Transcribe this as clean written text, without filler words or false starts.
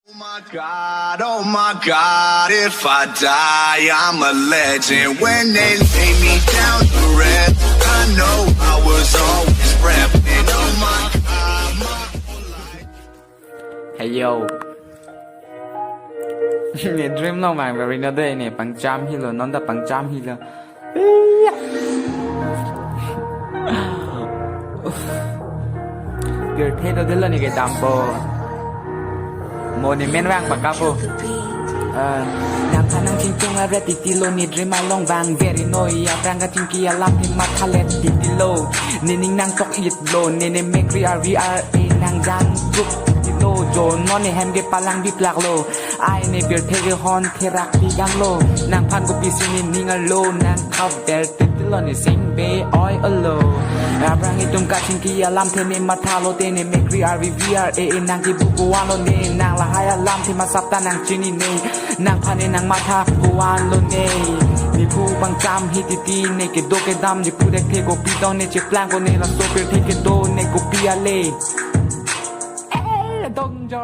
Oh my God, if I die, I'm a legend. When they lay me down to rest, I know I was always repping. Oh my God, my whole life. Hey yo. Nè dream lâu mà về nó đây nè bằng trăm hi rồi nó đã bằng trăm hi rồi. Giờ thế đó là này cái đam bò. Monument vang bằng capo. Nam thanh năng chinh chung a reti tilo ni dream a long vang very noi a pranga ching kia lam hi mat thalet tilo ni ning nang tok it lo ni ne make re nang jang group tilo jo non ne hem ge palang di plak lo ai ne ber the ge hon the rak pi gang lo nang phan ko pi sin ni ning a lo nang khap ber tilo ni sing be oi a lo a prang itum ka ching kia lam the ne mat thalo te ne make re nang ki bu ko wa lo ne nang la hai lam thi ma sap ta nang chin ni neนางพาเนนางมาทากูวานโลเน่มีผู้บังจำฮิติตีเนกโดเกดำนี่ผู้เด็กเทโกปีตอนเนเจ็บแปลงก็เนลาโซเปอร์เทเกโดเนโกปีอาเล่ดงจอ